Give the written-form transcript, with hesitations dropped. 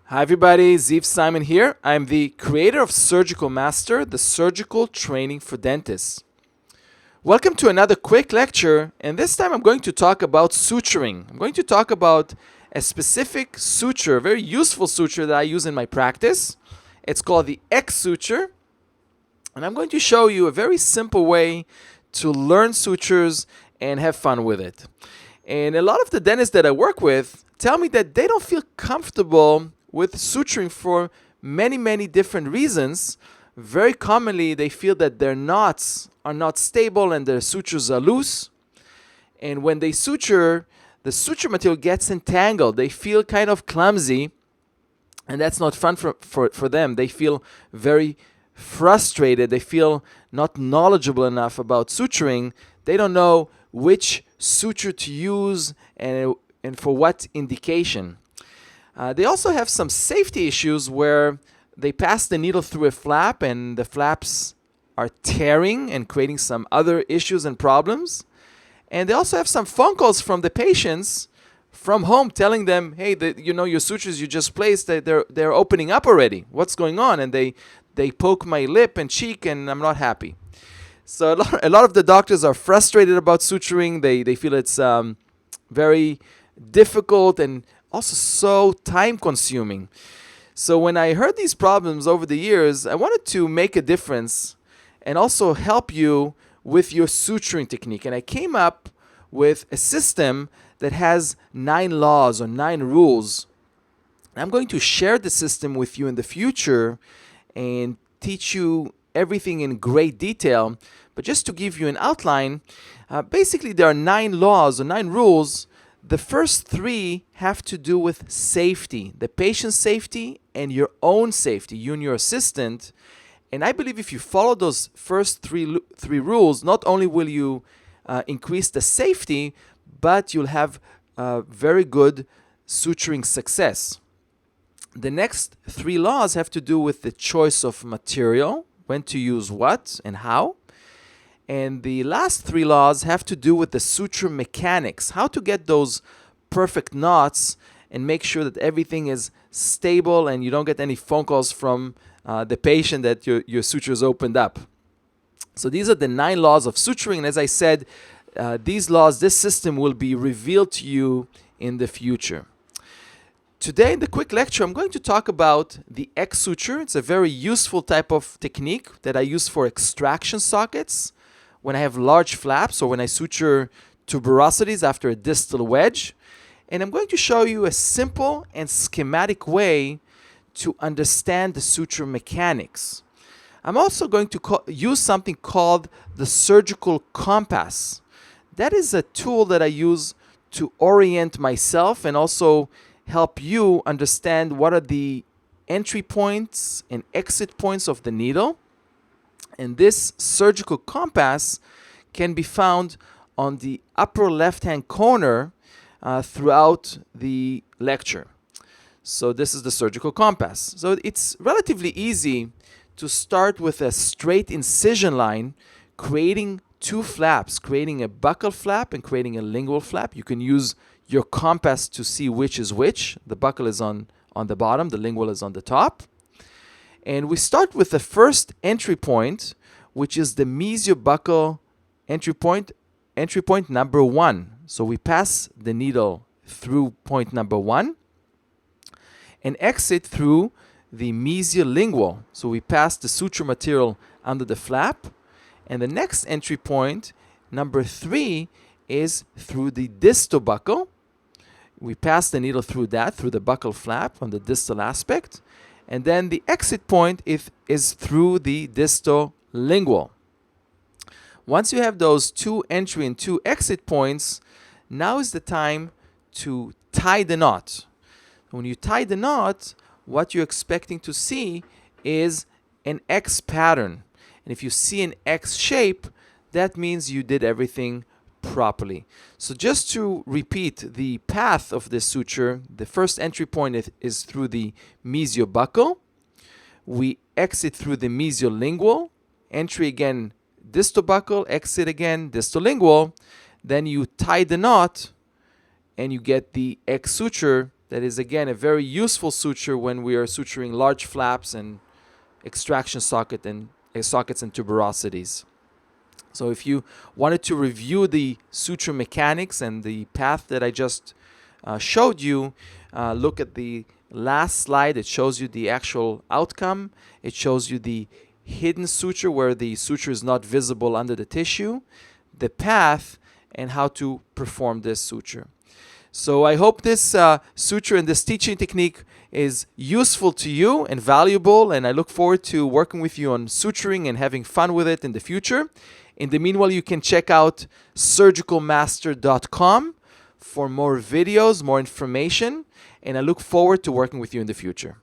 Hi everybody, Ziv Simon here. I'm the creator of SurgicalMaster, the surgical training for dentists. Welcome to another quick lecture, and this time I'm going to talk about suturing. I'm going to talk about a specific suture, a very useful suture that I use in my practice. It's called the X suture, and I'm going to show you a very simple way to learn sutures and have fun with it. And a lot of the dentists that I work with tell me that they don't feel comfortable with suturing for many different reasons. Very commonly, they feel that their knots are not stable and their sutures are loose. And when they suture, the suture material gets entangled. They feel kind of clumsy, and that's not fun for them. They feel very frustrated. They feel not knowledgeable enough about suturing. They don't know which suture to use and for what indication. They also have some safety issues where they pass the needle through a flap and the flaps are tearing and creating some other issues and problems. And they also have some phone calls from the patients from home telling them, hey, your sutures you just placed, they're opening up already. What's going on? And they poke my lip and cheek and I'm not happy. So a lot of the doctors are frustrated about suturing. They feel it's very difficult and also so time consuming. So when I heard these problems over the years, I wanted to make a difference and also help you with your suturing technique. And I came up with a system that has 9 laws or 9 rules. I'm going to share the system with you in the future and teach you everything in great detail. But just to give you an outline, basically there are 9 laws or 9 rules. The first 3 have to do with safety, the patient's safety and your own safety, you and your assistant. And I believe if you follow those first three rules, not only will you increase the safety, but you'll have very good suturing success. The next 3 laws have to do with the choice of material, when to use what and how. And the last 3 laws have to do with the suture mechanics, how to get those perfect knots and make sure that everything is stable and you don't get any phone calls from the patient that your sutures opened up. So these are the 9 laws of suturing. And as I said, this system will be revealed to you in the future. Today in the quick lecture, I'm going to talk about the X suture. It's a very useful type of technique that I use for extraction sockets when I have large flaps or when I suture tuberosities after a distal wedge. And I'm going to show you a simple and schematic way to understand the suture mechanics. I'm also going to use something called the surgical compass. That is a tool that I use to orient myself and also help you understand what are the entry points and exit points of the needle. And this surgical compass can be found on the upper left-hand corner throughout the lecture. So this is the surgical compass. So it's relatively easy to start with a straight incision line, creating 2 flaps, creating a buccal flap and creating a lingual flap. You can use your compass to see which is which. The buccal is on the bottom, the lingual is on the top. And we start with the first entry point, which is the mesiobuccal entry point number 1. So we pass the needle through point number 1 and exit through the mesiolingual. So we pass the suture material under the flap. And the next entry point, number 3, is through the distal buccal. We pass the needle through that, through the buccal flap on the distal aspect. And then the exit point is through the distal lingual. Once you have those 2 entry and 2 exit points, now is the time to tie the knot. When you tie the knot, what you're expecting to see is an X pattern. And if you see an X shape, that means you did everything properly. So just to repeat the path of this suture, the first entry point is through the mesiobuccal. We exit through the mesiolingual. Entry again, distal buccal. Exit again, distal lingual. Then you tie the knot and you get the X suture that is again a very useful suture when we are suturing large flaps and extraction sockets and tuberosities. So if you wanted to review the suture mechanics and the path that I just showed you, look at the last slide. It shows you the actual outcome. It shows you the hidden suture where the suture is not visible under the tissue, the path, and how to perform this suture. So I hope this suture and this teaching technique is useful to you and valuable, and I look forward to working with you on suturing and having fun with it in the future. In the meanwhile, you can check out SurgicalMaster.com for more videos, more information, and I look forward to working with you in the future.